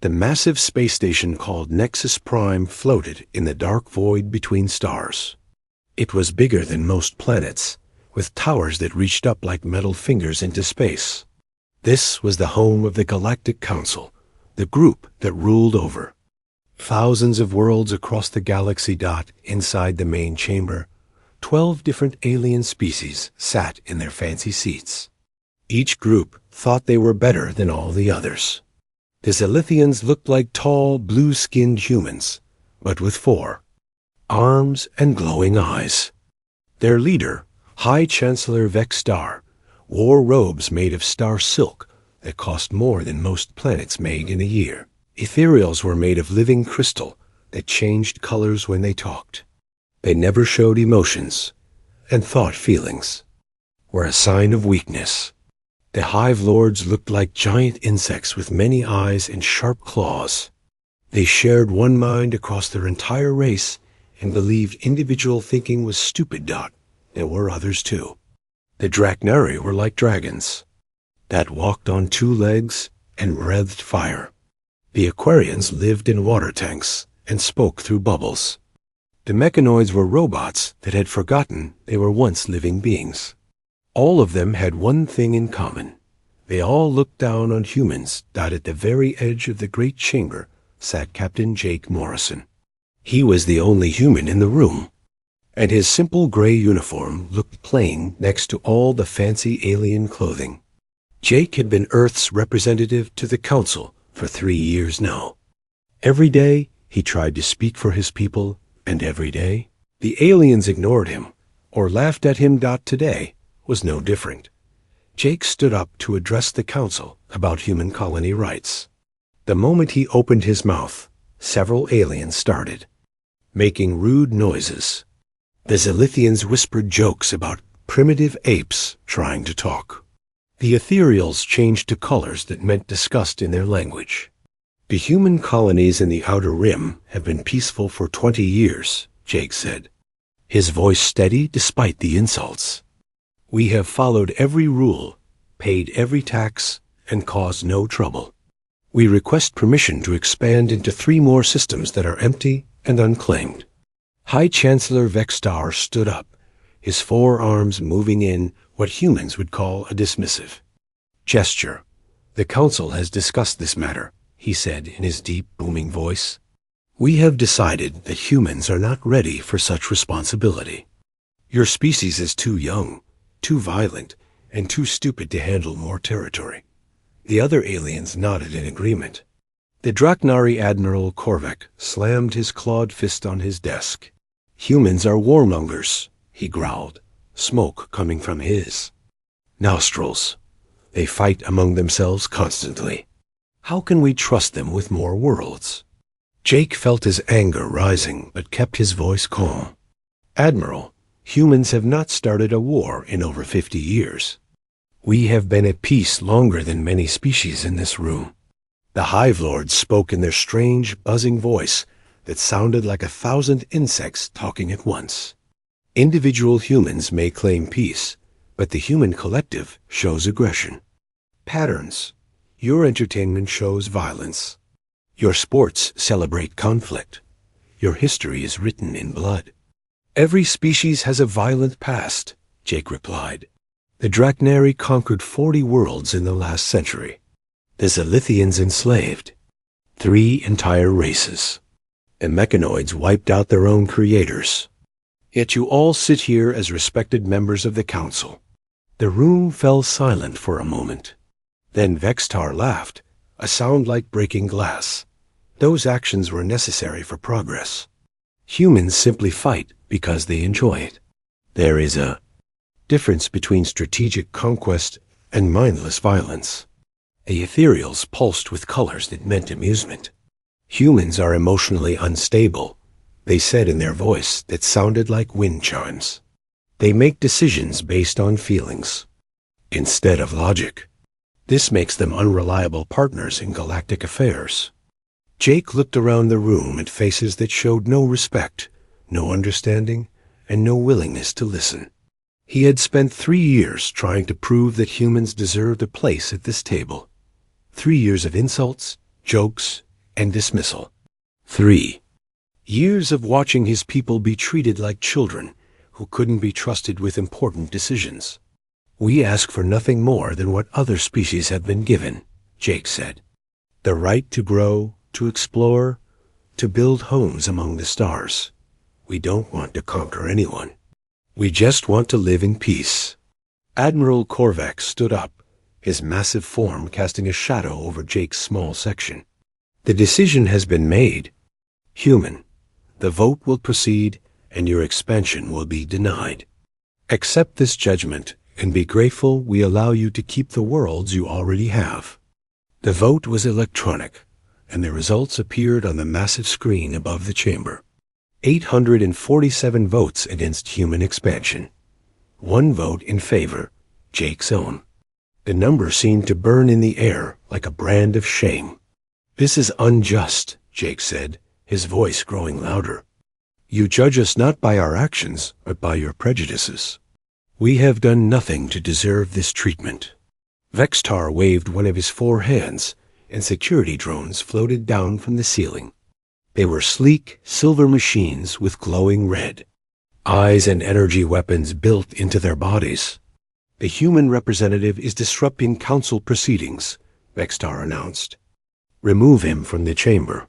The massive space station called Nexus Prime floated in the dark void between stars. It was bigger than most planets, with towers that reached up like metal fingers into space. This was the home of the Galactic Council, the group that ruled over thousands of worlds across the galaxy. Inside the main chamber, 12 different alien species sat in their fancy seats. Each group thought they were better than all the others. The Zilithians looked like tall, blue-skinned humans, but with 4 arms and glowing eyes. Their leader, High Chancellor Vexstar, wore robes made of star silk that cost more than most planets made in a year. Ethereals were made of living crystal that changed colors when they talked. They never showed emotions, and thought feelings were a sign of weakness. The Hive Lords looked like giant insects with many eyes and sharp claws. They shared one mind across their entire race and believed individual thinking was stupid. There were others too. The Draknari were like dragons that walked on 2 legs and breathed fire. The Aquarians lived in water tanks and spoke through bubbles. The Mechanoids were robots that had forgotten they were once living beings. All of them had one thing in common. They all looked down on humans. At the very edge of the great chamber sat Captain Jake Morrison. He was the only human in the room, and his simple gray uniform looked plain next to all the fancy alien clothing. Jake had been Earth's representative to the Council for 3 years now. Every day he tried to speak for his people, and every day the aliens ignored him or laughed at him. Today was no different. Jake stood up to address the Council about human colony rights. The moment he opened his mouth, several aliens started making rude noises. The Zilithians whispered jokes about primitive apes trying to talk. The Ethereals changed to colors that meant disgust in their language. The human colonies in the Outer Rim have been peaceful for 20 years, Jake said, his voice steady despite the insults. We have followed every rule, paid every tax, and caused no trouble. We request permission to expand into 3 more systems that are empty and unclaimed. High Chancellor Vexstar stood up, his 4 arms moving in what humans would call a dismissive gesture. The Council has discussed this matter, he said in his deep, booming voice. We have decided that humans are not ready for such responsibility. Your species is too young, too violent, and too stupid to handle more territory. The other aliens nodded in agreement. The Draknari Admiral Korvac slammed his clawed fist on his desk. Humans are warmongers, he growled, smoke coming from his nostrils. They fight among themselves constantly. How can we trust them with more worlds? Jake felt his anger rising, but kept his voice calm. Admiral, humans have not started a war in over 50 years. We have been at peace longer than many species in this room. The Hive Lords spoke in their strange, buzzing voice that sounded like 1,000 insects talking at once. Individual humans may claim peace, but the human collective shows aggression. Patterns. Your entertainment shows violence. Your sports celebrate conflict. Your history is written in blood. Every species has a violent past, Jake replied. The Draknari conquered 40 worlds in the last century. The Zilithians enslaved 3 entire races. The Mechanoids wiped out their own creators. Yet you all sit here as respected members of the Council. The room fell silent for a moment. Then Vexstar laughed, a sound like breaking glass. Those actions were necessary for progress. Humans simply fight because they enjoy it. There is a difference between strategic conquest and mindless violence. The ethereals pulsed with colors that meant amusement. Humans are emotionally unstable, they said in their voice that sounded like wind chimes. They make decisions based on feelings instead of logic. This makes them unreliable partners in galactic affairs. Jake looked around the room at faces that showed no respect, no understanding, and no willingness to listen. He had spent 3 years trying to prove that humans deserved a place at this table. 3 years of insults, jokes, and dismissal. 3. Years of watching his people be treated like children who couldn't be trusted with important decisions. "We ask for nothing more than what other species have been given," Jake said. "The right to grow, to explore, to build homes among the stars. We don't want to conquer anyone. We just want to live in peace." Admiral Korvax stood up, his massive form casting a shadow over Jake's small section. "The decision has been made. Human, the vote will proceed, and your expansion will be denied. Accept this judgment, and be grateful we allow you to keep the worlds you already have." The vote was electronic, and the results appeared on the massive screen above the chamber. 847 votes against human expansion. 1 vote in favor, Jake's own. The number seemed to burn in the air like a brand of shame. "This is unjust," Jake said, his voice growing louder. "You judge us not by our actions, but by your prejudices. We have done nothing to deserve this treatment." Vextar waved one of his 4 hands, and security drones floated down from the ceiling. They were sleek, silver machines with glowing red. Eyes and energy weapons built into their bodies. "The human representative is disrupting council proceedings," Vextar announced. "Remove him from the chamber."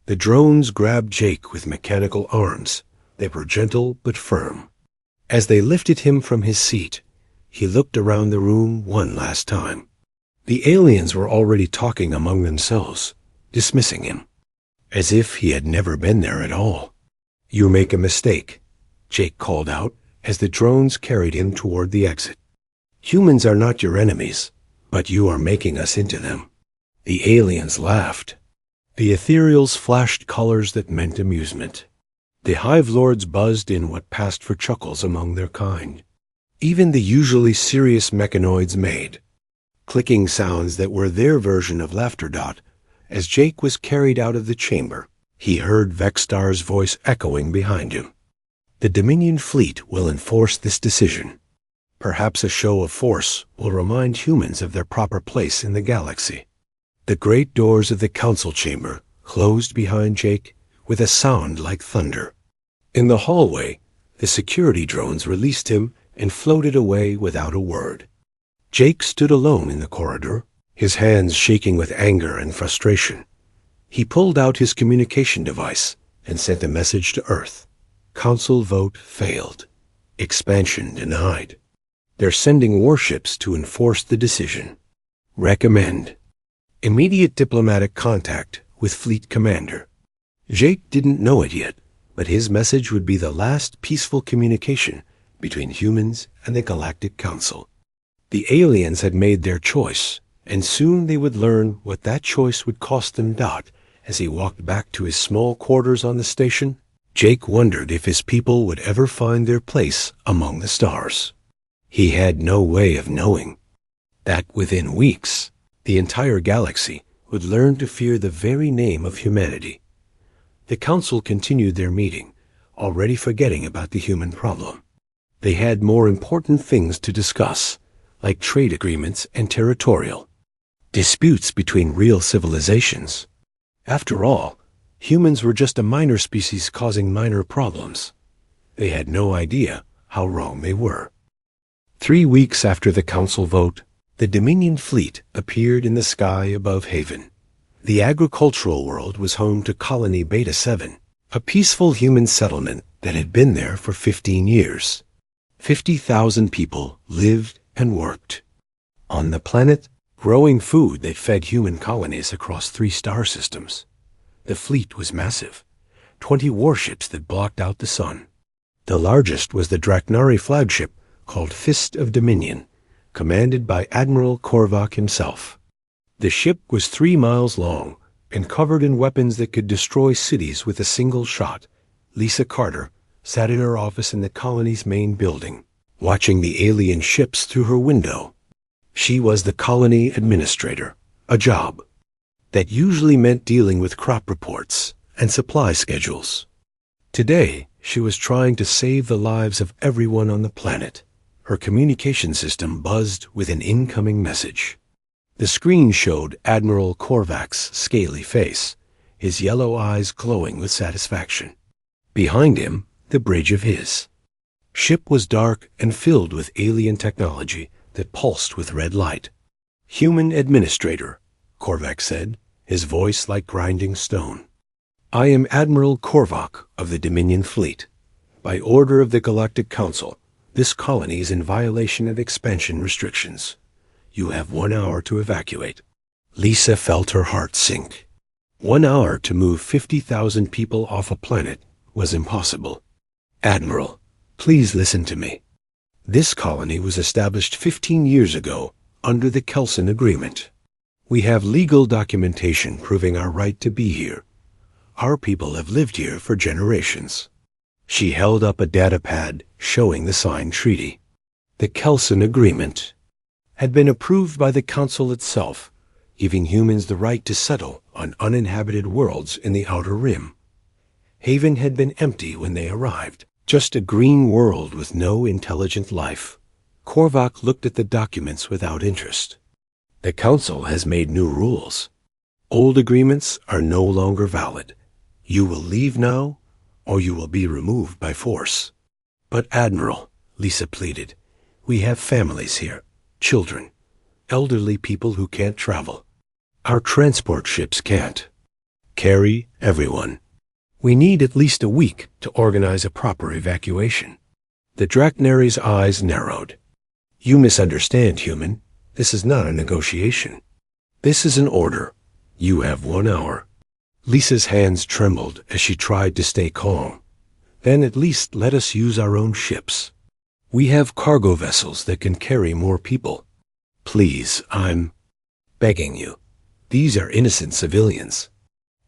The drones grabbed Jake with mechanical arms. They were gentle but firm. As they lifted him from his seat, he looked around the room one last time. The aliens were already talking among themselves, dismissing him, as if he had never been there at all. "You make a mistake," Jake called out as the drones carried him toward the exit. "Humans are not your enemies, but you are making us into them." The aliens laughed. The ethereals flashed colors that meant amusement. The Hive Lords buzzed in what passed for chuckles among their kind. Even the usually serious mechanoids made clicking sounds that were their version of laughter. As Jake was carried out of the chamber, he heard Vextar's voice echoing behind him. "The Dominion fleet will enforce this decision. Perhaps a show of force will remind humans of their proper place in the galaxy." The great doors of the council chamber closed behind Jake with a sound like thunder. In the hallway, the security drones released him and floated away without a word. Jake stood alone in the corridor, his hands shaking with anger and frustration. He pulled out his communication device and sent a message to Earth. Council vote failed. Expansion denied. They're sending warships to enforce the decision. Recommend immediate diplomatic contact with Fleet Commander. Jake didn't know it yet, but his message would be the last peaceful communication between humans and the Galactic Council. The aliens had made their choice, and soon they would learn what that choice would cost them. As he walked back to his small quarters on the station, Jake wondered if his people would ever find their place among the stars. He had no way of knowing that within weeks, the entire galaxy would learn to fear the very name of humanity. The council continued their meeting, already forgetting about the human problem. They had more important things to discuss, like trade agreements and territorial disputes between real civilizations. After all, humans were just a minor species causing minor problems. They had no idea how wrong they were. 3 weeks after the council vote, the Dominion fleet appeared in the sky above Haven. The agricultural world was home to Colony Beta 7, a peaceful human settlement that had been there for 15 years. 50,000 people lived and worked on the planet, growing food that fed human colonies across 3 star systems. The fleet was massive, 20 warships that blocked out the sun. The largest was the Draknari flagship called Fist of Dominion, commanded by Admiral Korvac himself. The ship was 3 miles long and covered in weapons that could destroy cities with a single shot. Lisa Carter sat in her office in the colony's main building, watching the alien ships through her window. She was the colony administrator, a job that usually meant dealing with crop reports and supply schedules. Today, she was trying to save the lives of everyone on the planet. Her communication system buzzed with an incoming message. The screen showed Admiral Korvac's scaly face, his yellow eyes glowing with satisfaction. Behind him, the bridge of his ship was dark and filled with alien technology that pulsed with red light. "Human Administrator," Korvac said, his voice like grinding stone. "I am Admiral Korvac of the Dominion Fleet. By order of the Galactic Council, this colony is in violation of expansion restrictions. You have 1 hour to evacuate." Lisa felt her heart sink. 1 hour to move 50,000 people off a planet was impossible. "Admiral, please listen to me. This colony was established 15 years ago under the Kelson Agreement. We have legal documentation proving our right to be here. Our people have lived here for generations." She held up a data pad showing the signed treaty. The Kelson Agreement had been approved by the Council itself, giving humans the right to settle on uninhabited worlds in the Outer Rim. Haven had been empty when they arrived, just a green world with no intelligent life. Korvac looked at the documents without interest. "The Council has made new rules. Old agreements are no longer valid. You will leave now, or you will be removed by force." "But Admiral," Lisa pleaded, "we have families here, children, elderly people who can't travel. Our transport ships can't carry everyone. We need at least a week to organize a proper evacuation." The Draknari's eyes narrowed. "You misunderstand, human. This is not a negotiation. This is an order. You have 1 hour." Lisa's hands trembled as she tried to stay calm. "Then at least let us use our own ships. We have cargo vessels that can carry more people. Please, I'm begging you. These are innocent civilians."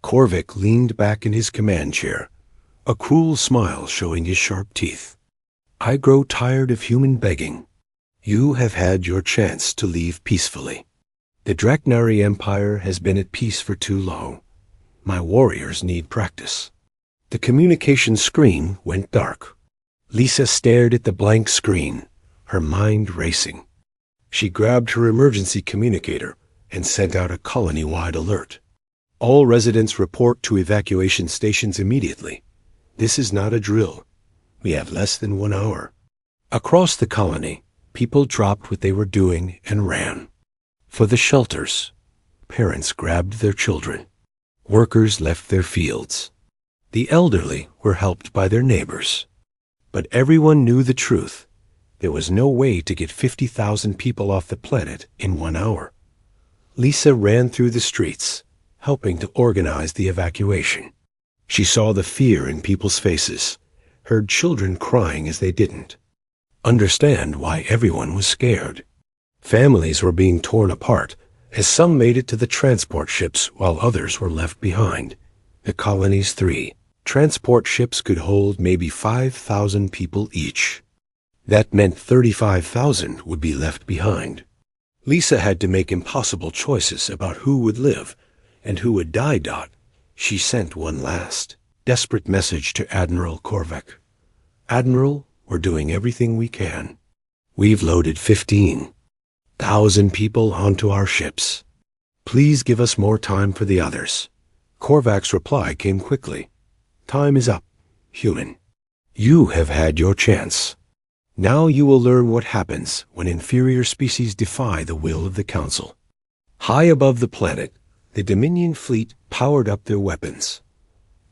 Korvac leaned back in his command chair, a cruel smile showing his sharp teeth. "I grow tired of human begging. You have had your chance to leave peacefully. The Draknari Empire has been at peace for too long. My warriors need practice." The communication screen went dark. Lisa stared at the blank screen, her mind racing. She grabbed her emergency communicator and sent out a colony-wide alert. "All residents report to evacuation stations immediately. This is not a drill. We have less than 1 hour." Across the colony, people dropped what they were doing and ran. For the shelters, parents grabbed their children. Workers left their fields. The elderly were helped by their neighbors. But everyone knew the truth. There was no way to get 50,000 people off the planet in 1 hour. Lisa ran through the streets, helping to organize the evacuation. She saw the fear in people's faces, heard children crying as they didn't understand why everyone was scared. Families were being torn apart, as some made it to the transport ships while others were left behind. The colony's 3 transport ships could hold maybe 5,000 people each. That meant 35,000 would be left behind. Lisa had to make impossible choices about who would live and who would die. She sent one last, desperate message to Admiral Korvac. "Admiral, we're doing everything we can. We've loaded 15,000 people onto our ships. Please give us more time for the others." Korvac's reply came quickly. "Time is up, human. You have had your chance. Now you will learn what happens when inferior species defy the will of the Council." High above the planet, the Dominion fleet powered up their weapons.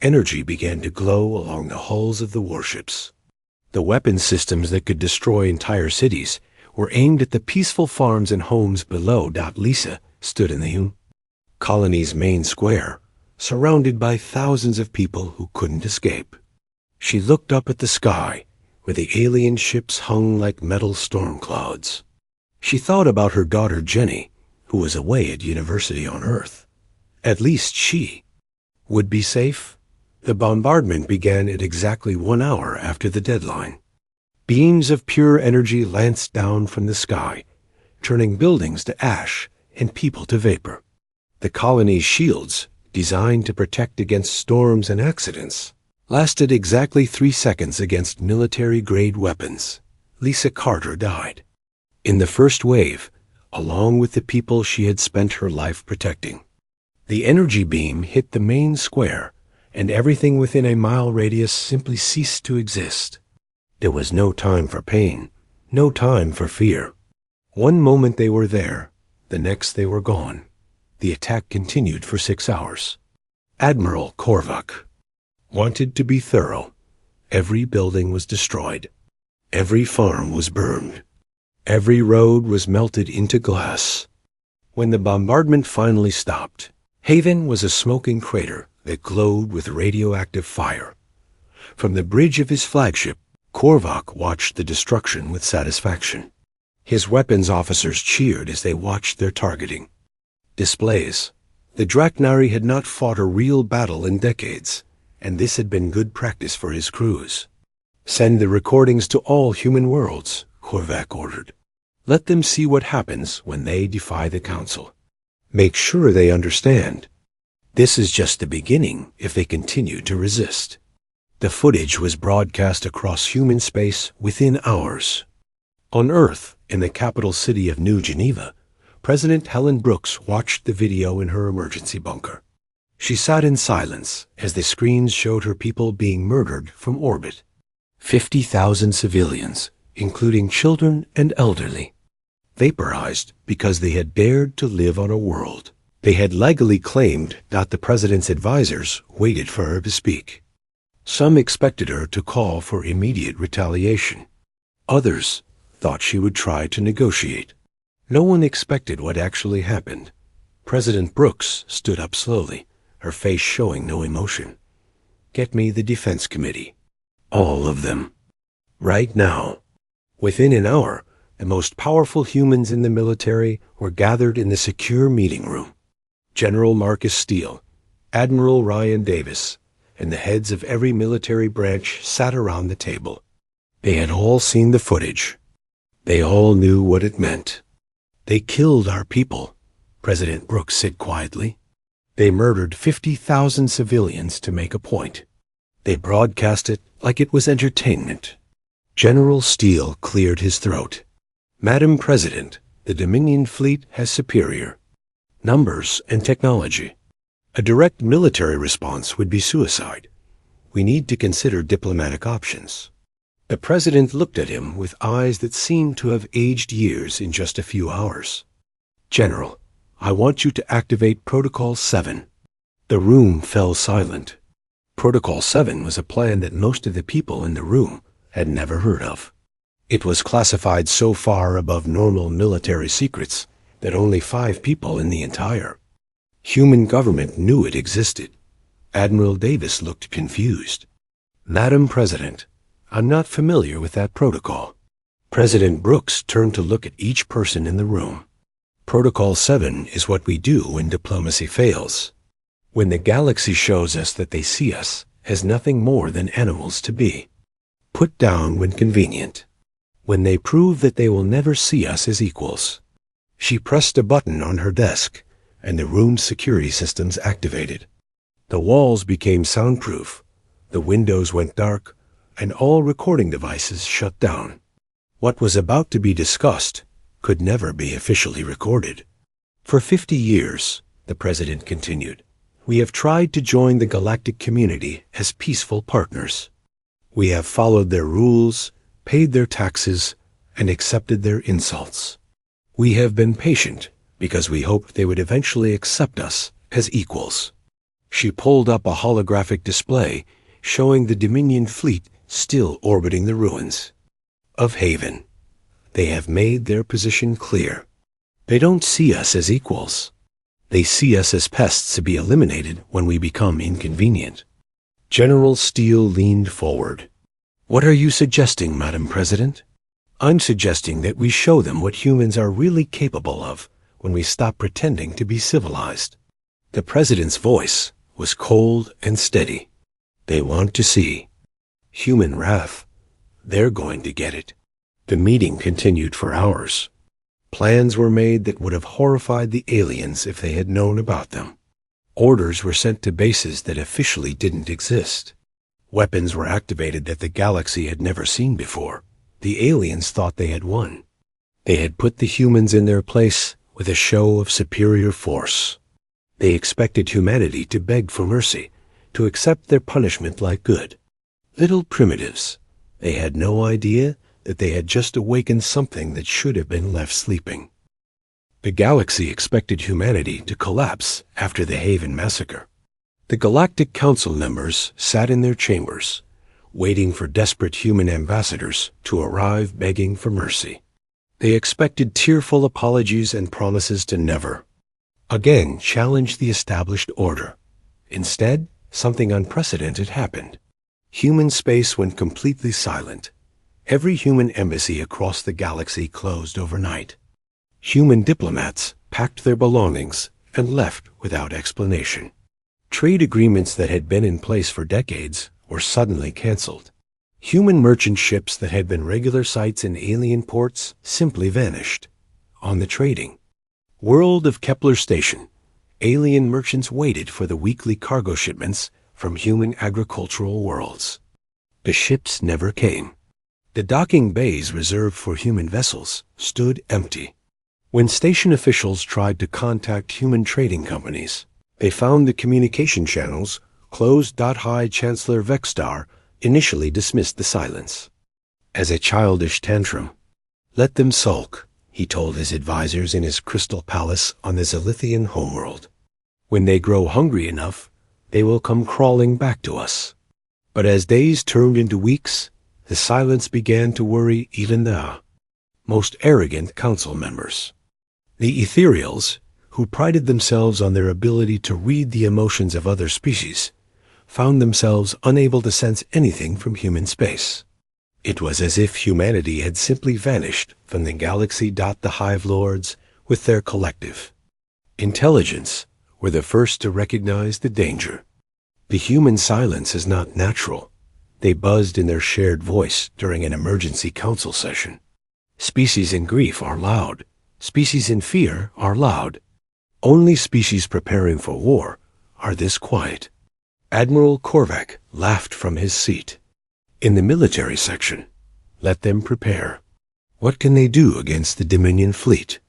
Energy began to glow along the hulls of the warships. The weapon systems that could destroy entire cities were aimed at the peaceful farms and homes below. Lisa stood in the colony's main square, surrounded by thousands of people who couldn't escape. She looked up at the sky, where the alien ships hung like metal storm clouds. She thought about her daughter Jenny, who was away at university on Earth. At least she would be safe. The bombardment began at exactly 1 hour after the deadline. Beams of pure energy lanced down from the sky, turning buildings to ash and people to vapor. The colony's shields, designed to protect against storms and accidents, lasted exactly 3 seconds against military-grade weapons. Lisa Carter died in the first wave, along with the people she had spent her life protecting. The energy beam hit the main square, and everything within a mile radius simply ceased to exist. There was no time for pain, no time for fear. One moment they were there, the next they were gone. The attack continued for 6 hours. Admiral Korvac wanted to be thorough. Every building was destroyed. Every farm was burned. Every road was melted into glass. When the bombardment finally stopped, Haven was a smoking crater that glowed with radioactive fire. From the bridge of his flagship, Korvac watched the destruction with satisfaction. His weapons officers cheered as they watched their targeting. Displays. The Draknari had not fought a real battle in decades, and this had been good practice for his crews. Send the recordings to all human worlds, Korvac ordered. Let them see what happens when they defy the Council. Make sure they understand. This is just the beginning if they continue to resist. The footage was broadcast across human space within hours. On Earth, in the capital city of New Geneva, President Helen Brooks watched the video in her emergency bunker. She sat in silence as the screens showed her people being murdered from orbit. 50,000 civilians, including children and elderly, vaporized because they had dared to live on a world they had legally claimed that the president's advisors waited for her to speak. Some expected her to call for immediate retaliation. Others thought she would try to negotiate. No one expected what actually happened. President Brooks stood up slowly, her face showing no emotion. Get me the Defense Committee. All of them. Right now. Within an hour, the most powerful humans in the military were gathered in the secure meeting room. General Marcus Steele, Admiral Ryan Davis, and the heads of every military branch sat around the table. They had all seen the footage. They all knew what it meant. They killed our people, President Brooks said quietly. They murdered 50,000 civilians to make a point. They broadcast it like it was entertainment. General Steele cleared his throat. Madam President, the Dominion fleet has superior numbers and technology. A direct military response would be suicide. We need to consider diplomatic options. The president looked at him with eyes that seemed to have aged years in just a few hours. General, I want you to activate Protocol 7. The room fell silent. Protocol 7 was a plan that most of the people in the room had never heard of. It was classified so far above normal military secrets that only 5 people in the entire human government knew it existed. Admiral Davis looked confused. Madam President, I'm not familiar with that protocol. President Brooks turned to look at each person in the room. Protocol 7 is what we do when diplomacy fails. When the galaxy shows us that they see us as nothing more than animals to be. Put down when convenient. When they prove that they will never see us as equals. She pressed a button on her desk, and the room's security systems activated. The walls became soundproof, the windows went dark, and all recording devices shut down. What was about to be discussed could never be officially recorded. For 50 years, the president continued, we have tried to join the galactic community as peaceful partners. We have followed their rules, paid their taxes, and accepted their insults. We have been patient because we hoped they would eventually accept us as equals. She pulled up a holographic display showing the Dominion fleet still orbiting the ruins of Haven. They have made their position clear. They don't see us as equals. They see us as pests to be eliminated when we become inconvenient. General Steele leaned forward. What are you suggesting, Madam President? I'm suggesting that we show them what humans are really capable of when we stop pretending to be civilized. The president's voice was cold and steady. They want to see human wrath. They're going to get it. The meeting continued for hours. Plans were made that would have horrified the aliens if they had known about them. Orders were sent to bases that officially didn't exist. Weapons were activated that the galaxy had never seen before. The aliens thought they had won. They had put the humans in their place with a show of superior force. They expected humanity to beg for mercy, to accept their punishment like good. Little primitives. They had no idea that they had just awakened something that should have been left sleeping. The galaxy expected humanity to collapse after the Haven massacre. The Galactic Council members sat in their chambers, waiting for desperate human ambassadors to arrive begging for mercy. They expected tearful apologies and promises to never again challenge the established order. Instead, something unprecedented happened. Human space went completely silent. Every human embassy across the galaxy closed overnight. Human diplomats packed their belongings and left without explanation. Trade agreements that had been in place for decades were suddenly canceled. Human merchant ships that had been regular sights in alien ports simply vanished. On the trading world of Kepler Station, alien merchants waited for the weekly cargo shipments from human agricultural worlds. The ships never came. The docking bays reserved for human vessels stood empty. When station officials tried to contact human trading companies, they found the communication channels closed. High Chancellor Vexstar initially dismissed the silence as a childish tantrum. Let them sulk, he told his advisors in his crystal palace on the Zilithian homeworld. When they grow hungry enough, they will come crawling back to us. But as days turned into weeks, the silence began to worry even the most arrogant council members. The ethereals, who prided themselves on their ability to read the emotions of other species, found themselves unable to sense anything from human space. It was as if humanity had simply vanished from the galaxy. The Hive Lords, with their collective intelligence, were the first to recognize the danger. The human silence is not natural. They buzzed in their shared voice during an emergency council session. Species in grief are loud. Species in fear are loud. Only species preparing for war are this quiet. Admiral Korvac laughed from his seat. In the military section, let them prepare. What can they do against the Dominion fleet?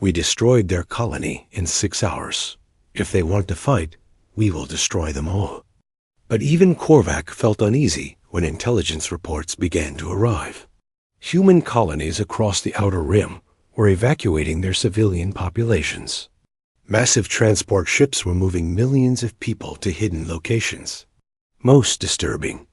We destroyed their colony in 6 hours. If they want to fight, we will destroy them all. But even Korvac felt uneasy when intelligence reports began to arrive. Human colonies across the Outer Rim were evacuating their civilian populations. Massive transport ships were moving millions of people to hidden locations. Most disturbing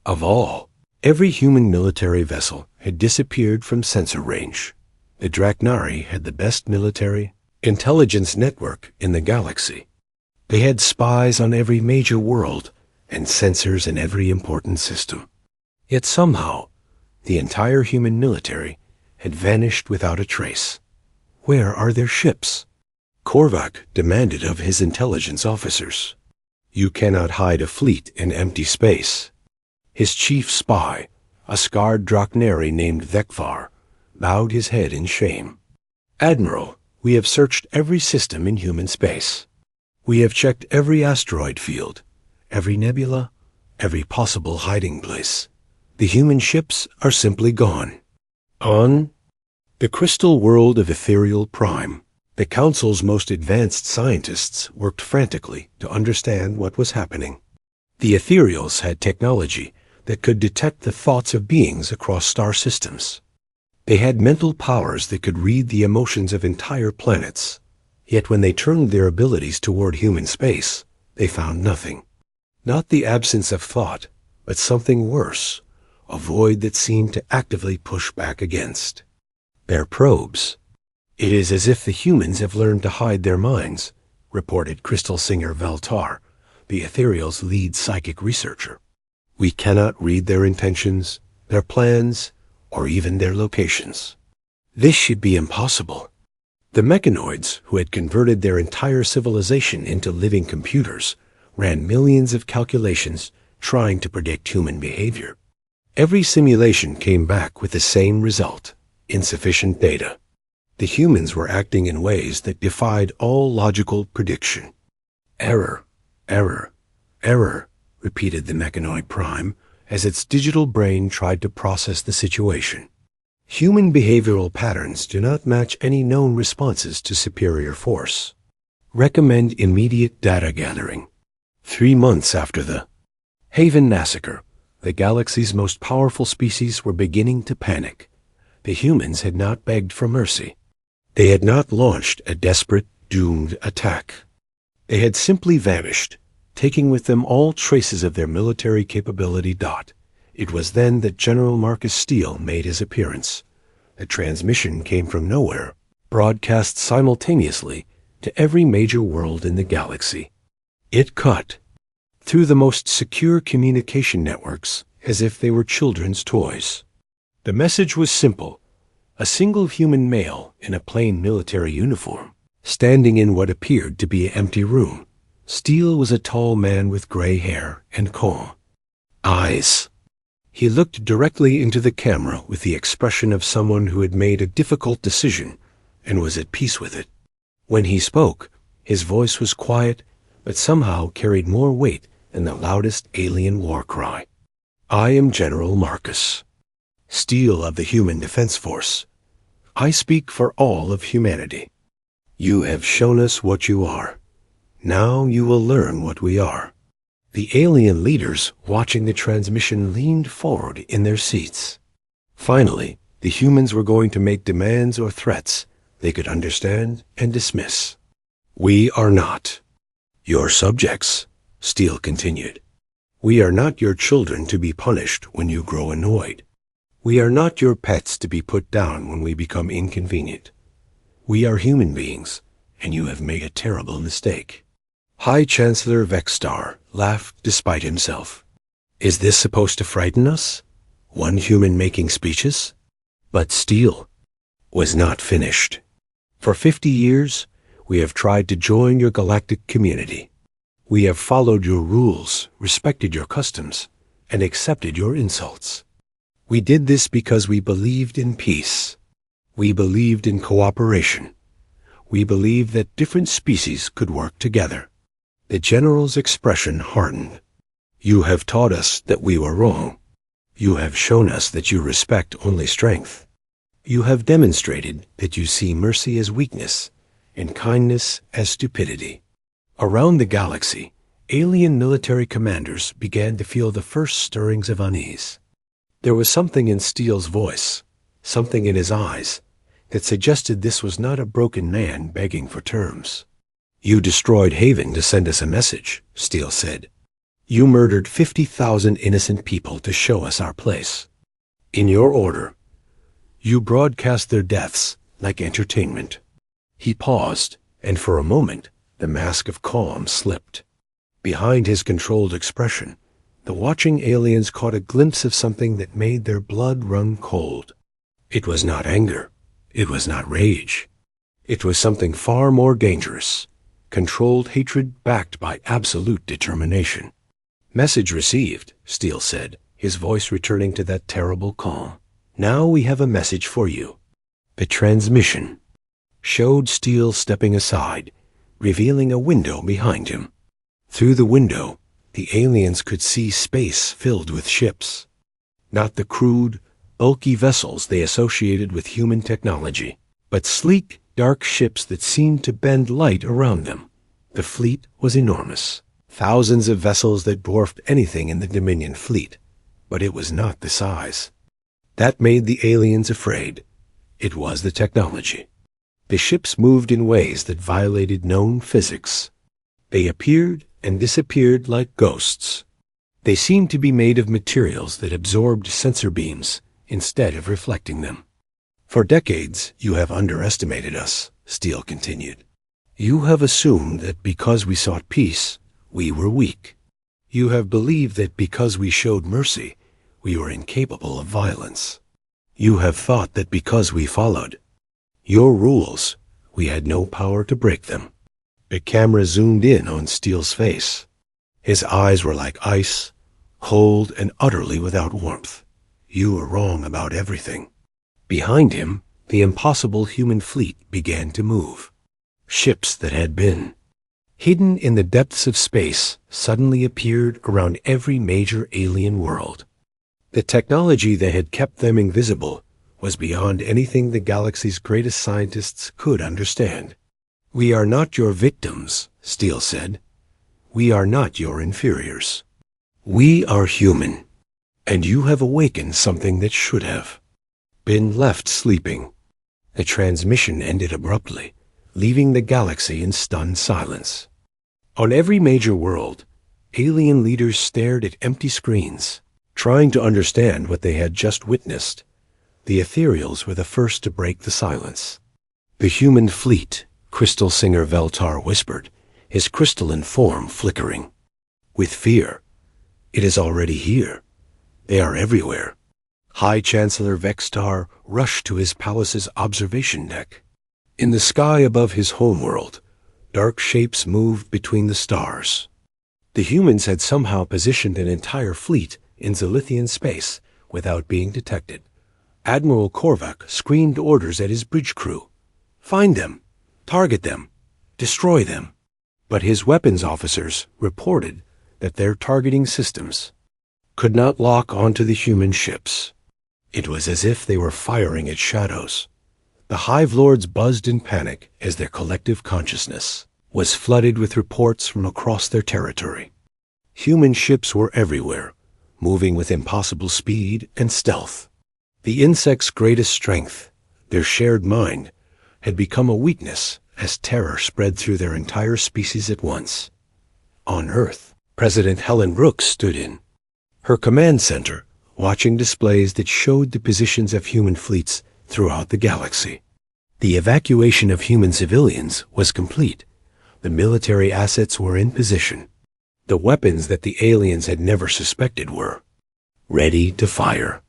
of all, every human military vessel had disappeared from sensor range. The Draknari had the best military intelligence network in the galaxy. They had spies on every major world and sensors in every important system. Yet somehow, the entire human military had vanished without a trace. Where are their ships? Korvac demanded of his intelligence officers. You cannot hide a fleet in empty space. His chief spy, a scarred Draknari named Vekvar, bowed his head in shame. Admiral, we have searched every system in human space. We have checked every asteroid field, every nebula, every possible hiding place. The human ships are simply gone. On the crystal world of Ethereal Prime, the Council's most advanced scientists worked frantically to understand what was happening. The Ethereals had technology that could detect the thoughts of beings across star systems. They had mental powers that could read the emotions of entire planets. Yet when they turned their abilities toward human space, they found nothing. Not the absence of thought, but something worse, a void that seemed to actively push back against their probes. It is as if the humans have learned to hide their minds, reported Crystal Singer Veltar, the Ethereal's lead psychic researcher. We cannot read their intentions, their plans, or even their locations. This should be impossible. The mechanoids, who had converted their entire civilization into living computers, ran millions of calculations trying to predict human behavior. Every simulation came back with the same result: insufficient data. The humans were acting in ways that defied all logical prediction. Error, error, error, repeated the mechanoid Prime as its digital brain tried to process the situation. Human behavioral patterns do not match any known responses to superior force. Recommend immediate data gathering. 3 months after the Haven massacre, the galaxy's most powerful species were beginning to panic. The humans had not begged for mercy. They had not launched a desperate, doomed attack. They had simply vanished, taking with them all traces of their military capability. It was then that General Marcus Steele made his appearance. The transmission came from nowhere, broadcast simultaneously to every major world in the galaxy. It cut through the most secure communication networks as if they were children's toys. The message was simple: a single human male in a plain military uniform, standing in what appeared to be an empty room. Steele was a tall man with gray hair and calm eyes. He looked directly into the camera with the expression of someone who had made a difficult decision and was at peace with it. When he spoke, his voice was quiet, but somehow carried more weight than the loudest alien war cry. I am General Marcus Steele of the Human Defense Force. I speak for all of humanity. You have shown us what you are. Now you will learn what we are. The alien leaders watching the transmission leaned forward in their seats. Finally, the humans were going to make demands or threats they could understand and dismiss. We are not your subjects, Steele continued. We are not your children to be punished when you grow annoyed. We are not your pets to be put down when we become inconvenient. We are human beings, and you have made a terrible mistake. High Chancellor Vexstar laughed despite himself. Is this supposed to frighten us? One human making speeches? But Steele was not finished. For 50 years, we have tried to join your galactic community. We have followed your rules, respected your customs, and accepted your insults. We did this because we believed in peace. We believed in cooperation. We believed that different species could work together. The general's expression hardened. You have taught us that we were wrong. You have shown us that you respect only strength. You have demonstrated that you see mercy as weakness and kindness as stupidity. Around the galaxy, alien military commanders began to feel the first stirrings of unease. There was something in Steele's voice, something in his eyes, that suggested this was not a broken man begging for terms. You destroyed Haven to send us a message, Steele said. You murdered 50,000 innocent people to show us our place. In your order, you broadcast their deaths like entertainment. He paused, and for a moment, the mask of calm slipped. Behind his controlled expression, the watching aliens caught a glimpse of something that made their blood run cold. It was not anger. It was not rage. It was something far more dangerous. Controlled hatred backed by absolute determination. Message received, Steele said, his voice returning to that terrible calm. Now we have a message for you. The transmission showed Steele stepping aside, revealing a window behind him. Through the window, the aliens could see space filled with ships. Not the crude, bulky vessels they associated with human technology, but sleek, dark ships that seemed to bend light around them. The fleet was enormous. Thousands of vessels that dwarfed anything in the Dominion fleet, but it was not the size. That made the aliens afraid. It was the technology. The ships moved in ways that violated known physics. They appeared and disappeared like ghosts. They seemed to be made of materials that absorbed sensor beams instead of reflecting them. For decades, you have underestimated us, Steele continued. You have assumed that because we sought peace, we were weak. You have believed that because we showed mercy, we were incapable of violence. You have thought that because we followed your rules, we had no power to break them. The camera zoomed in on Steele's face. His eyes were like ice, cold and utterly without warmth. You were wrong about everything. Behind him, the impossible human fleet began to move. Ships that had been hidden in the depths of space suddenly appeared around every major alien world. The technology that had kept them invisible was beyond anything the galaxy's greatest scientists could understand. "We are not your victims," Steele said. "We are not your inferiors. We are human, and you have awakened something that should have been left sleeping." The transmission ended abruptly, leaving the galaxy in stunned silence. On every major world, alien leaders stared at empty screens, trying to understand what they had just witnessed. The ethereals were the first to break the silence. "The human fleet," Crystal Singer Veltar whispered, his crystalline form flickering. "With fear. It is already here. They are everywhere." High Chancellor Vextar rushed to his palace's observation deck. In the sky above his homeworld, dark shapes moved between the stars. The humans had somehow positioned an entire fleet in Zilithian space without being detected. Admiral Korvac screamed orders at his bridge crew. "Find them, target them, destroy them." But his weapons officers reported that their targeting systems could not lock onto the human ships. It was as if they were firing at shadows. The Hive Lords buzzed in panic as their collective consciousness was flooded with reports from across their territory. Human ships were everywhere, moving with impossible speed and stealth. The insects' greatest strength, their shared mind, had become a weakness as terror spread through their entire species at once. On Earth, President Helen Brooks stood in her command center, watching displays that showed the positions of human fleets throughout the galaxy. The evacuation of human civilians was complete. The military assets were in position. The weapons that the aliens had never suspected were ready to fire.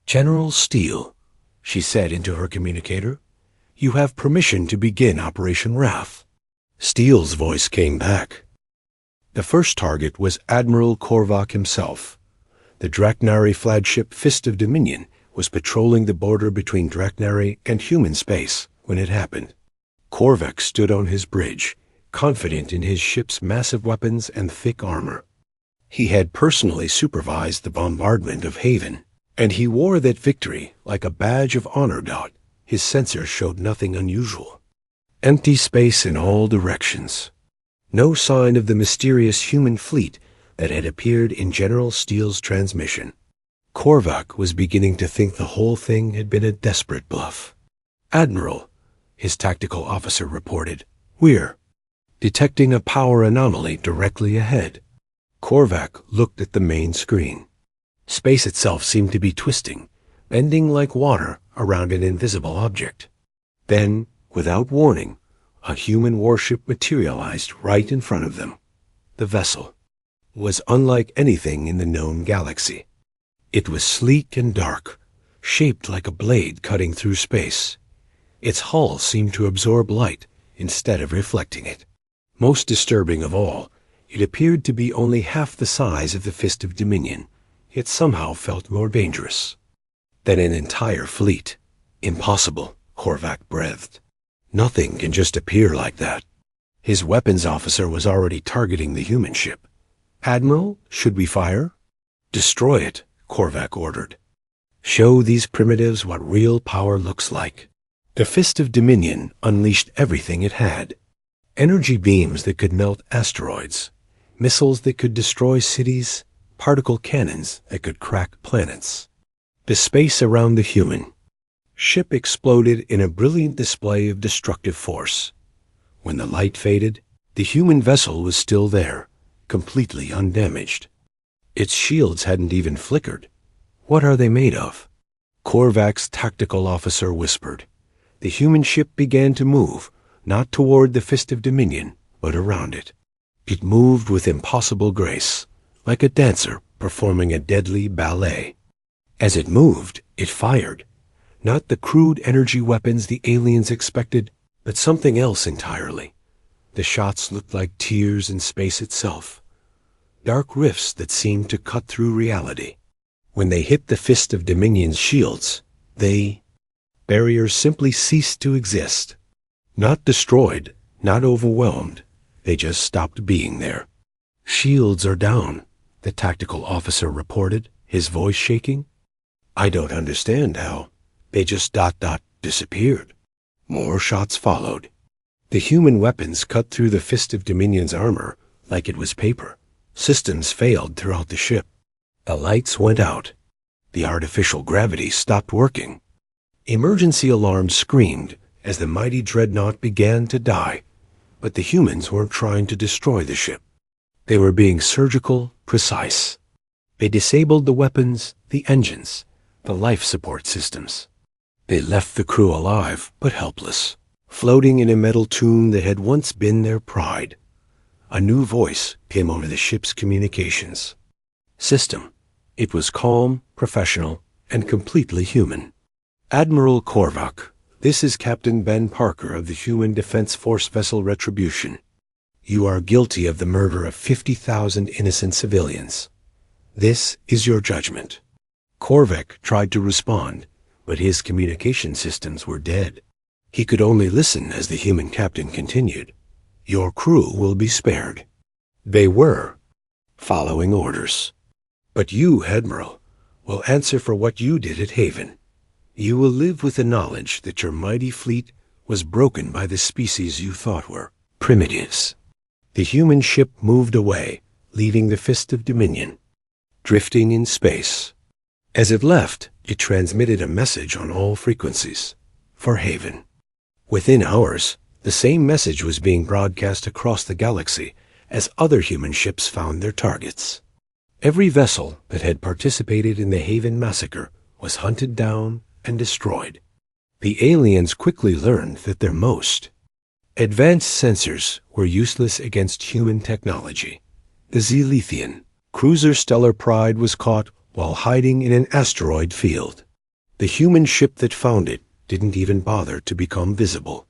"General Steele," she said into her communicator, "you have permission to begin Operation Wrath." Steele's voice came back. The first target was Admiral Korvac himself. The Draknari flagship Fist of Dominion was patrolling the border between Draknari and human space when it happened. Korvac stood on his bridge, confident in his ship's massive weapons and thick armor. He had personally supervised the bombardment of Haven, and he wore that victory like a badge of honor. His sensors showed nothing unusual. Empty space in all directions. No sign of the mysterious human fleet that had appeared in General Steele's transmission. Korvac was beginning to think the whole thing had been a desperate bluff. "Admiral," his tactical officer reported, "we're detecting a power anomaly directly ahead." Korvac looked at the main screen. Space itself seemed to be twisting, bending like water around an invisible object. Then, without warning, a human warship materialized right in front of them. The vessel was unlike anything in the known galaxy. It was sleek and dark, shaped like a blade cutting through space. Its hull seemed to absorb light instead of reflecting it. Most disturbing of all, it appeared to be only half the size of the Fist of Dominion, yet somehow felt more dangerous than an entire fleet. "Impossible," Korvac breathed. "Nothing can just appear like that." His weapons officer was already targeting the human ship. "Admiral, should we fire?" "Destroy it," Korvac ordered. "Show these primitives what real power looks like." The Fist of Dominion unleashed everything it had. Energy beams that could melt asteroids, missiles that could destroy cities, particle cannons that could crack planets. The space around the human ship exploded in a brilliant display of destructive force. When the light faded, the human vessel was still there, completely undamaged. Its shields hadn't even flickered. "What are they made of?" Korvac's tactical officer whispered. The human ship began to move, not toward the Fist of Dominion, but around it. It moved with impossible grace, like a dancer performing a deadly ballet. As it moved, it fired. Not the crude energy weapons the aliens expected, but something else entirely. The shots looked like tears in space itself, dark rifts that seemed to cut through reality. When they hit the Fist of Dominion's shields, barriers simply ceased to exist. Not destroyed, not overwhelmed, they just stopped being there. "Shields are down," the tactical officer reported, his voice shaking. "I don't understand how. They just disappeared." More shots followed. The human weapons cut through the Fist of Dominion's armor like it was paper. Systems failed throughout the ship. The lights went out. The artificial gravity stopped working. Emergency alarms screamed as the mighty dreadnought began to die. But the humans weren't trying to destroy the ship. They were being surgical, precise. They disabled the weapons, the engines, the life support systems. They left the crew alive, but helpless, floating in a metal tomb that had once been their pride. A new voice came over the ship's communications system. It was calm, professional, and completely human. Admiral Korvac, this is Captain Ben Parker of the Human Defense Force vessel Retribution. You are guilty of the murder of 50,000 innocent civilians. This is your judgment. Korvac tried to respond, but his communication systems were dead. He could only listen as the human captain continued. Your crew will be spared. They were, following orders. But you, Admiral, will answer for what you did at Haven. You will live with the knowledge that your mighty fleet was broken by the species you thought were primitives. The human ship moved away, leaving the Fist of Dominion, drifting in space. As it left, it transmitted a message on all frequencies for Haven. Within hours, the same message was being broadcast across the galaxy as other human ships found their targets. Every vessel that had participated in the Haven massacre was hunted down and destroyed. The aliens quickly learned that their most advanced sensors were useless against human technology. The Zelithian cruiser Stellar Pride was caught while hiding in an asteroid field. The human ship that found it didn't even bother to become visible.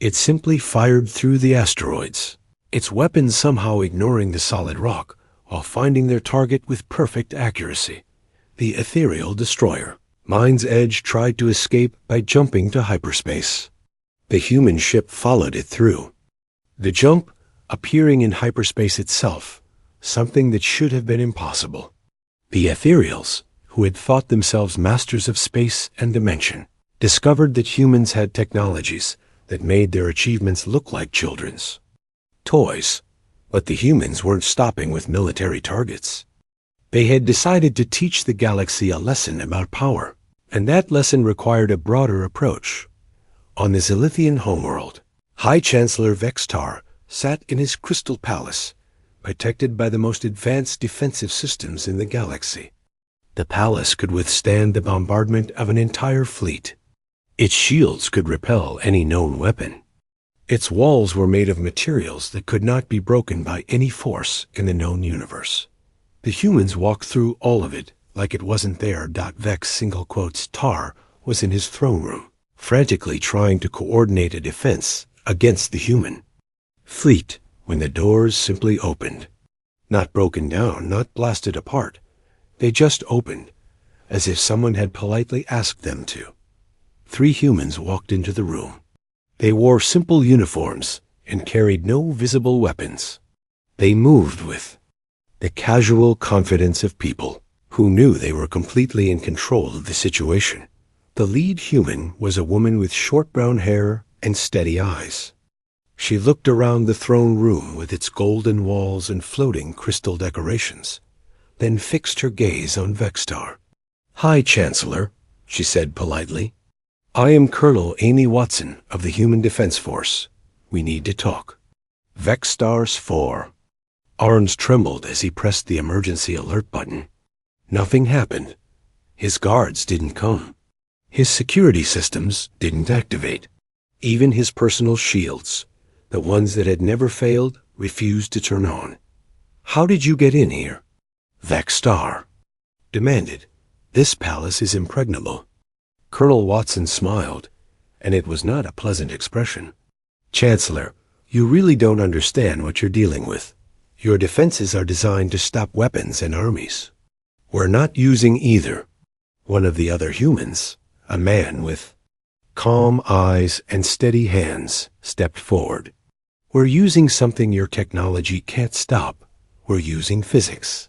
It simply fired through the asteroids, its weapons somehow ignoring the solid rock while finding their target with perfect accuracy. The ethereal destroyer, Mind's Edge, tried to escape by jumping to hyperspace. The human ship followed it through. The jump appearing in hyperspace itself, something that should have been impossible. The ethereals, who had thought themselves masters of space and dimension, discovered that humans had technologies that made their achievements look like children's toys. But the humans weren't stopping with military targets. They had decided to teach the galaxy a lesson about power, and that lesson required a broader approach. On the Zelithian homeworld, High Chancellor Vextar sat in his crystal palace, protected by the most advanced defensive systems in the galaxy. The palace could withstand the bombardment of an entire fleet. Its shields could repel any known weapon. Its walls were made of materials that could not be broken by any force in the known universe. The humans walked through all of it like it wasn't there. Vex Tar was in his throne room, frantically trying to coordinate a defense against the human fleet when the doors simply opened. Not broken down, not blasted apart. They just opened, as if someone had politely asked them to. 3 humans walked into the room. They wore simple uniforms and carried no visible weapons. They moved with the casual confidence of people who knew they were completely in control of the situation. The lead human was a woman with short brown hair and steady eyes. She looked around the throne room with its golden walls and floating crystal decorations, then fixed her gaze on Vextar. "High Chancellor," she said politely. "I am Colonel Amy Watson of the Human Defense Force. We need to talk." Vextar's 4. Arms trembled as he pressed the emergency alert button. Nothing happened. His guards didn't come. His security systems didn't activate. Even his personal shields, the ones that had never failed, refused to turn on. "How did you get in here?" Vextar demanded. "This palace is impregnable." Colonel Watson smiled, and it was not a pleasant expression. "Chancellor, you really don't understand what you're dealing with. Your defenses are designed to stop weapons and armies. We're not using either." One of the other humans, a man with calm eyes and steady hands, stepped forward. "We're using something your technology can't stop. We're using physics."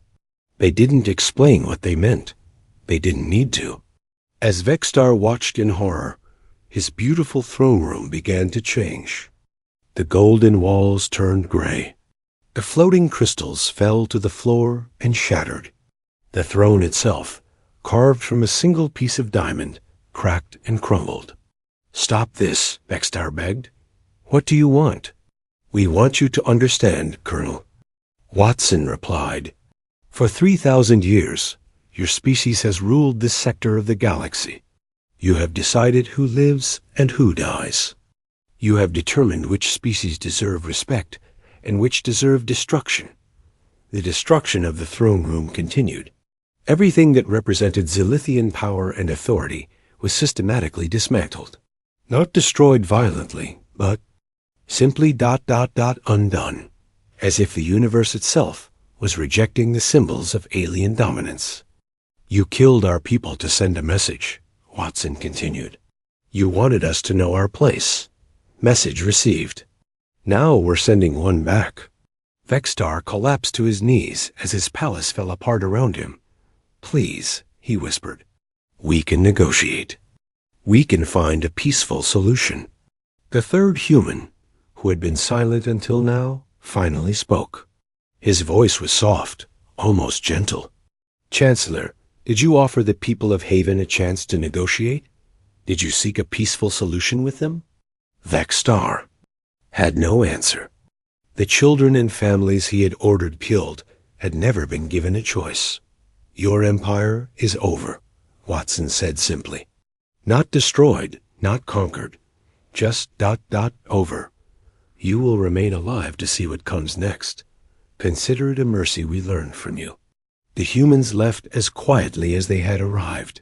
They didn't explain what they meant. They didn't need to. As Vextar watched in horror, his beautiful throne room began to change. The golden walls turned gray. The floating crystals fell to the floor and shattered. The throne itself, carved from a single piece of diamond, cracked and crumbled. "Stop this," Vextar begged. "What do you want?" "We want you to understand, Colonel." Watson replied, "For 3,000 years, your species has ruled this sector of the galaxy. You have decided who lives and who dies. You have determined which species deserve respect and which deserve destruction." The destruction of the throne room continued. Everything that represented Zilithian power and authority was systematically dismantled. Not destroyed violently, but simply ... undone, as if the universe itself was rejecting the symbols of alien dominance. "You killed our people to send a message," Watson continued. "You wanted us to know our place. Message received. Now we're sending one back." Vextar collapsed to his knees as his palace fell apart around him. "Please," he whispered. "We can negotiate. We can find a peaceful solution." The third human, who had been silent until now, finally spoke. His voice was soft, almost gentle. "Chancellor, did you offer the people of Haven a chance to negotiate? Did you seek a peaceful solution with them?" Vextar had no answer. The children and families he had ordered killed had never been given a choice. "Your empire is over," Watson said simply. "Not destroyed, not conquered, just ... over. You will remain alive to see what comes next. Consider it a mercy we learned from you." The humans left as quietly as they had arrived.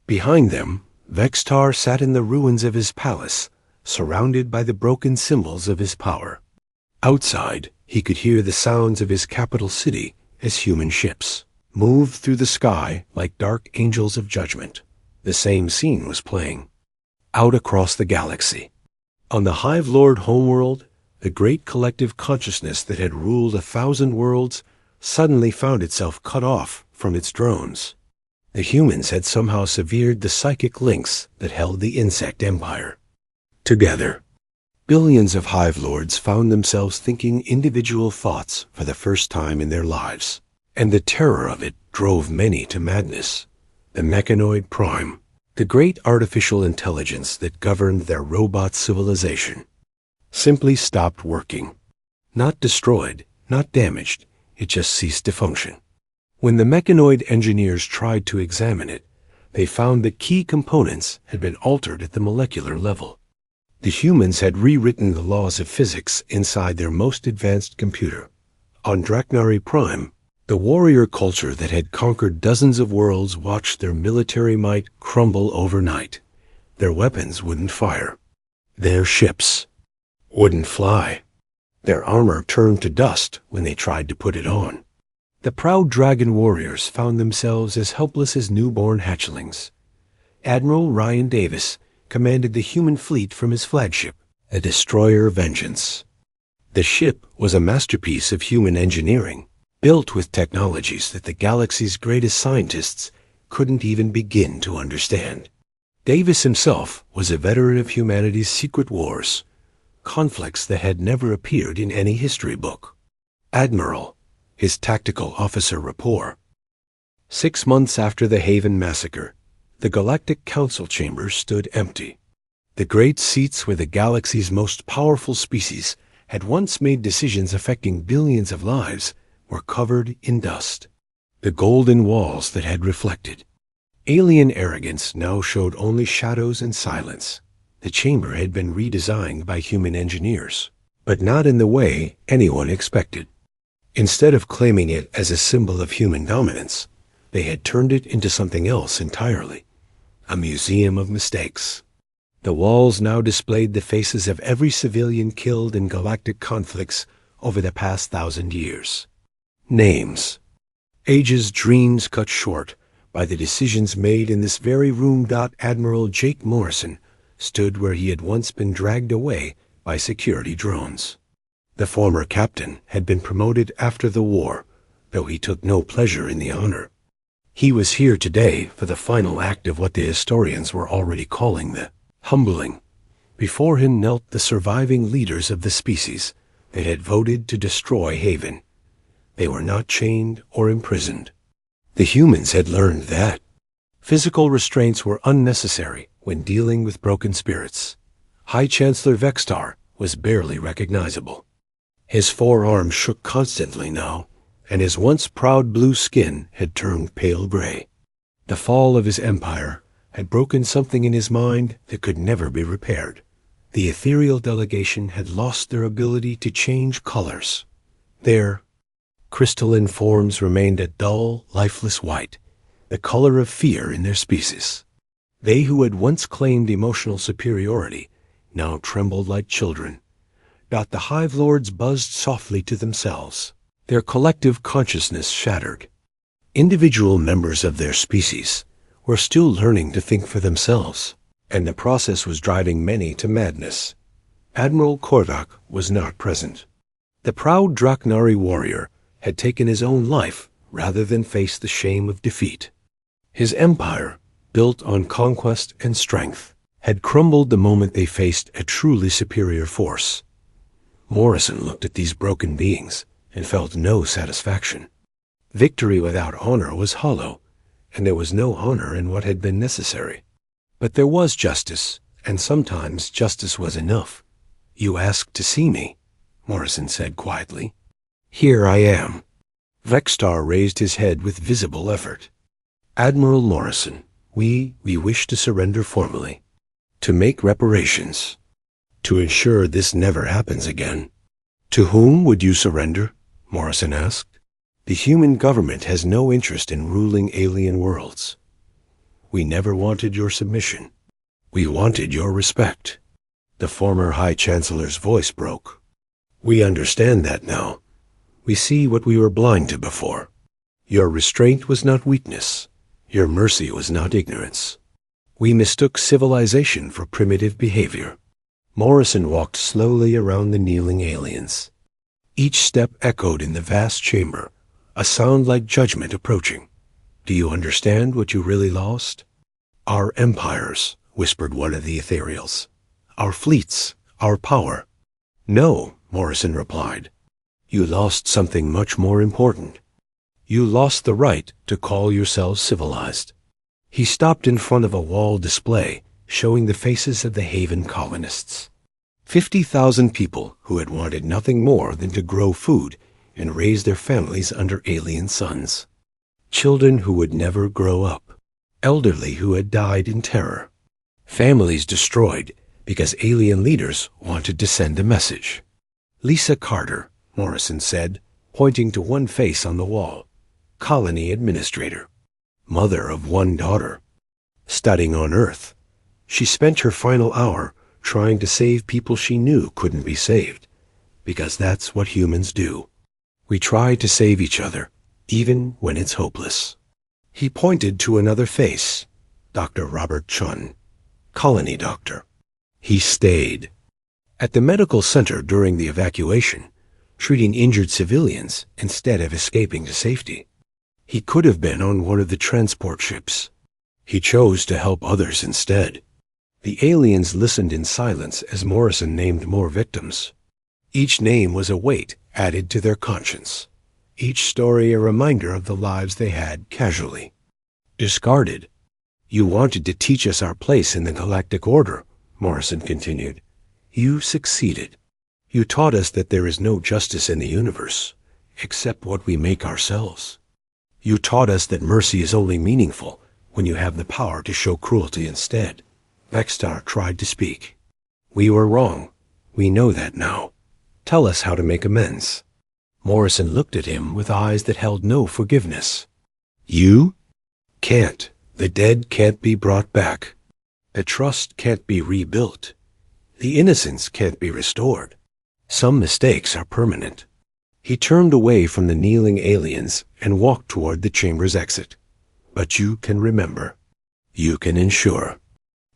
Behind them, Vextar sat in the ruins of his palace, surrounded by the broken symbols of his power. Outside, he could hear the sounds of his capital city as human ships moved through the sky like dark angels of judgment. The same scene was playing out across the galaxy. On the Hive Lord homeworld, the great collective consciousness that had ruled 1,000 worlds suddenly found itself cut off from its drones. The humans had somehow severed the psychic links that held the insect empire. Together, billions of Hive Lords found themselves thinking individual thoughts for the first time in their lives, and the terror of it drove many to madness. The Mechanoid Prime, the great artificial intelligence that governed their robot civilization, simply stopped working. Not destroyed, not damaged, it just ceased to function. When the Mechanoid engineers tried to examine it, they found that key components had been altered at the molecular level. The humans had rewritten the laws of physics inside their most advanced computer. On Draknari Prime, the warrior culture that had conquered dozens of worlds watched their military might crumble overnight. Their weapons wouldn't fire. Their ships wouldn't fly. Their armor turned to dust when they tried to put it on. The proud dragon warriors found themselves as helpless as newborn hatchlings. Admiral Ryan Davis commanded the human fleet from his flagship, a destroyer Vengeance. The ship was a masterpiece of human engineering, built with technologies that the galaxy's greatest scientists couldn't even begin to understand. Davis himself was a veteran of humanity's secret wars, conflicts that had never appeared in any history book. Admiral, his tactical officer rapport. 6 months after the Haven massacre, the Galactic Council chambers stood empty. The great seats where the galaxy's most powerful species had once made decisions affecting billions of lives were covered in dust. The golden walls that had reflected alien arrogance now showed only shadows and silence. The chamber had been redesigned by human engineers, but not in the way anyone expected. Instead of claiming it as a symbol of human dominance, they had turned it into something else entirely, a museum of mistakes. The walls now displayed the faces of every civilian killed in galactic conflicts over the past 1,000 years. Names, ages, dreams cut short by the decisions made in this very room. Admiral Jake Morrison stood where he had once been dragged away by security drones. The former captain had been promoted after the war, though he took no pleasure in the honor. He was here today for the final act of what the historians were already calling the humbling. Before him knelt the surviving leaders of the species that had voted to destroy Haven. They were not chained or imprisoned. The humans had learned that physical restraints were unnecessary when dealing with broken spirits. High Chancellor Vextar was barely recognizable. His forearms shook constantly now, and his once proud blue skin had turned pale gray. The fall of his empire had broken something in his mind that could never be repaired. The ethereal delegation had lost their ability to change colors. Their crystalline forms remained a dull, lifeless white, the color of fear in their species. They who had once claimed emotional superiority now trembled like children. The Hive Lords buzzed softly to themselves, their collective consciousness shattered. Individual members of their species were still learning to think for themselves, and the process was driving many to madness. Admiral Kordak was not present. The proud Draknari warrior had taken his own life rather than face the shame of defeat. His empire, built on conquest and strength, had crumbled the moment they faced a truly superior force. Morrison looked at these broken beings and felt no satisfaction. Victory without honor was hollow, and there was no honor in what had been necessary. But there was justice, and sometimes justice was enough. "You asked to see me," Morrison said quietly. "Here I am." Vextar raised his head with visible effort. "Admiral Morrison, we wish to surrender formally, to make reparations, to ensure this never happens again." "To whom would you surrender?" Morrison asked. "The human government has no interest in ruling alien worlds. We never wanted your submission. We wanted your respect." The former High Chancellor's voice broke. "We understand that now. We see what we were blind to before. Your restraint was not weakness. Your mercy was not ignorance. We mistook civilization for primitive behavior." Morrison walked slowly around the kneeling aliens. Each step echoed in the vast chamber, a sound like judgment approaching. "Do you understand what you really lost?" "Our empires," whispered one of the ethereals. "Our fleets, our power." "No," Morrison replied. "You lost something much more important. You lost the right to call yourselves civilized." He stopped in front of a wall display showing the faces of the Haven colonists. 50,000 people who had wanted nothing more than to grow food and raise their families under alien suns. Children who would never grow up. Elderly who had died in terror. Families destroyed because alien leaders wanted to send a message. "Lisa Carter," Morrison said, pointing to one face on the wall. "Colony administrator. Mother of one daughter. Studying on Earth. She spent her final hour trying to save people she knew couldn't be saved, because that's what humans do. We try to save each other, even when it's hopeless." He pointed to another face, Dr. Robert Chun, colony doctor. He stayed at the medical center during the evacuation, treating injured civilians instead of escaping to safety. He could have been on one of the transport ships. He chose to help others instead. The aliens listened in silence as Morrison named more victims. Each name was a weight added to their conscience. Each story a reminder of the lives they had casually discarded. "You wanted to teach us our place in the galactic order," Morrison continued. "You succeeded. You taught us that there is no justice in the universe, except what we make ourselves. You taught us that mercy is only meaningful when you have the power to show cruelty instead." Vextar tried to speak. "We were wrong. We know that now. Tell us how to make amends." Morrison looked at him with eyes that held no forgiveness. "You can't. The dead can't be brought back. The trust can't be rebuilt. The innocence can't be restored. Some mistakes are permanent." He turned away from the kneeling aliens and walked toward the chamber's exit. "But you can remember. You can ensure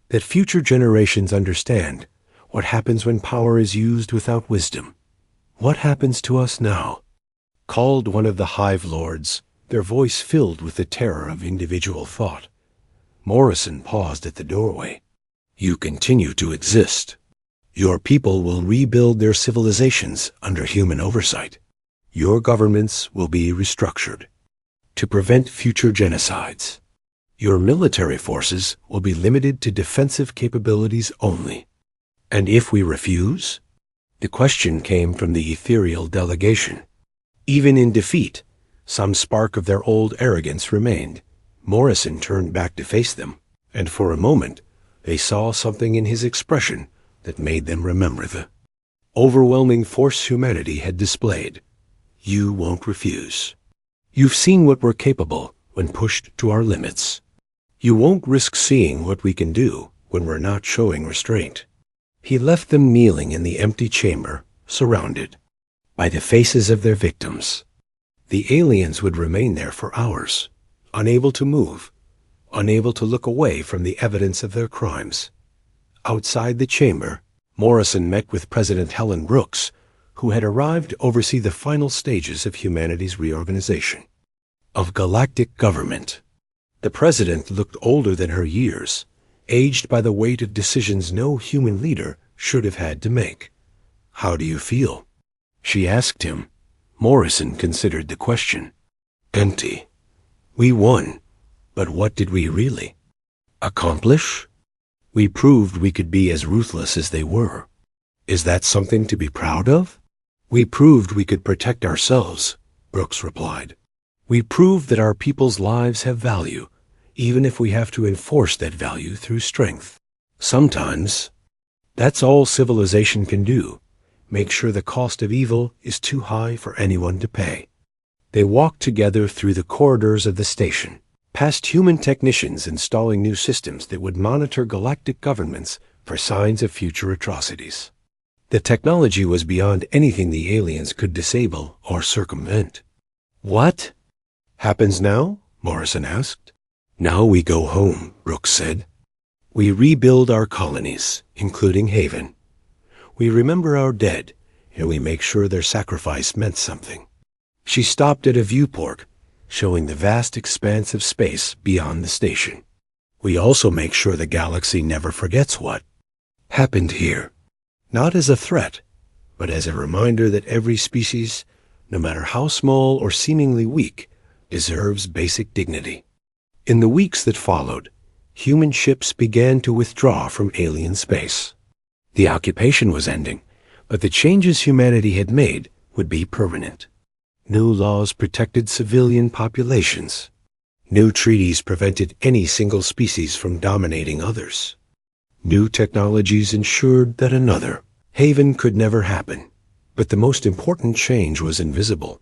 that future generations understand what happens when power is used without wisdom. What happens to us now?" Called one of the Hive Lords, their voice filled with the terror of individual thought. Morrison paused at the doorway. "You continue to exist. Your people will rebuild their civilizations under human oversight. Your governments will be restructured to prevent future genocides. Your military forces will be limited to defensive capabilities only. And if we refuse? The question came from the ethereal delegation. Even in defeat, some spark of their old arrogance remained. Morrison turned back to face them, and for a moment they saw something in his expression that made them remember the overwhelming force humanity had displayed. You won't refuse. You've seen what we're capable when pushed to our limits. You won't risk seeing what we can do when we're not showing restraint. He left them kneeling in the empty chamber, surrounded by the faces of their victims. The aliens would remain there for hours, unable to move, unable to look away from the evidence of their crimes. Outside the chamber, Morrison met with President Helen Brooks, who had arrived to oversee the final stages of humanity's reorganization of galactic government. The president looked older than her years, aged by the weight of decisions no human leader should have had to make. "How do you feel?" she asked him. Morrison considered the question. "Empty. We won, but what did we really accomplish? We proved we could be as ruthless as they were. Is that something to be proud of?" "We proved we could protect ourselves," Brooks replied. "We proved that our people's lives have value, even if we have to enforce that value through strength. Sometimes, that's all civilization can do, make sure the cost of evil is too high for anyone to pay." They walked together through the corridors of the station, past human technicians installing new systems that would monitor galactic governments for signs of future atrocities. The technology was beyond anything the aliens could disable or circumvent. "What happens now?" Morrison asked. "Now we go home," Brooks said. "We rebuild our colonies, including Haven. We remember our dead, and we make sure their sacrifice meant something." She stopped at a viewport, showing the vast expanse of space beyond the station. "We also make sure the galaxy never forgets what happened here, not as a threat, but as a reminder that every species, no matter how small or seemingly weak, deserves basic dignity." In the weeks that followed, human ships began to withdraw from alien space. The occupation was ending, but the changes humanity had made would be permanent. New laws protected civilian populations. New treaties prevented any single species from dominating others. New technologies ensured that another Haven could never happen. But the most important change was invisible.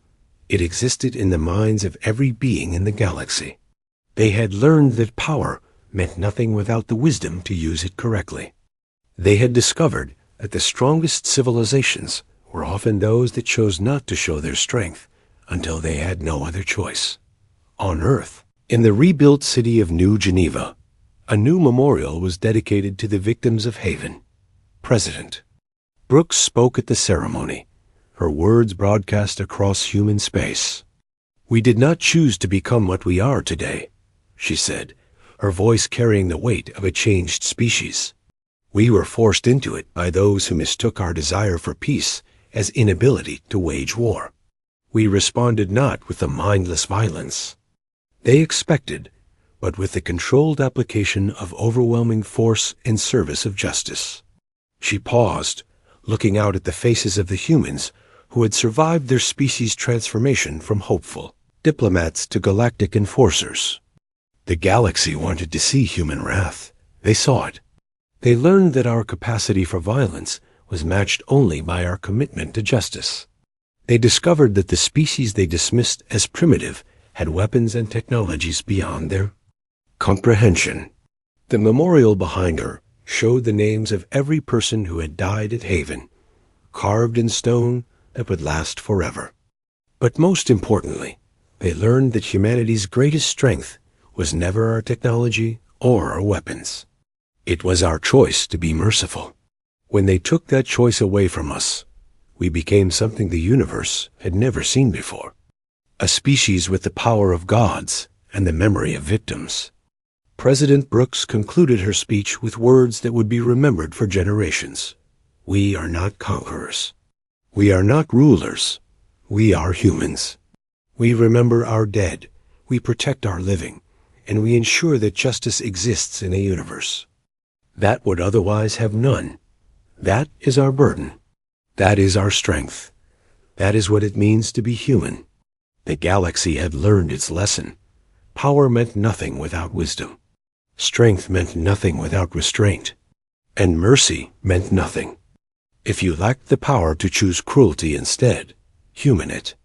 It existed in the minds of every being in the galaxy. They had learned that power meant nothing without the wisdom to use it correctly. They had discovered that the strongest civilizations were often those that chose not to show their strength until they had no other choice. On Earth, in the rebuilt city of New Geneva, a new memorial was dedicated to the victims of Haven. President Brooks spoke at the ceremony, her words broadcast across human space. "We did not choose to become what we are today," she said, her voice carrying the weight of a changed species. "We were forced into it by those who mistook our desire for peace as inability to wage war. We responded not with the mindless violence they expected, but with the controlled application of overwhelming force in service of justice." She paused, looking out at the faces of the humans who had survived their species' transformation from hopeful diplomats to galactic enforcers. The galaxy wanted to see human wrath. They saw it. They learned that our capacity for violence was matched only by our commitment to justice. They discovered that the species they dismissed as primitive had weapons and technologies beyond their comprehension. The memorial behind her showed the names of every person who had died at Haven, carved in stone that would last forever. But most importantly, they learned that humanity's greatest strength was never our technology or our weapons. It was our choice to be merciful. When they took that choice away from us, we became something the universe had never seen before. A species with the power of gods and the memory of victims. President Brooks concluded her speech with words that would be remembered for generations. We are not conquerors. We are not rulers. We are humans. We remember our dead, we protect our living, and we ensure that justice exists in a universe that would otherwise have none. That is our burden. That is our strength. That is what it means to be human. The galaxy had learned its lesson. Power meant nothing without wisdom. Strength meant nothing without restraint. And mercy meant nothing. If you lacked the power to choose cruelty instead, human it.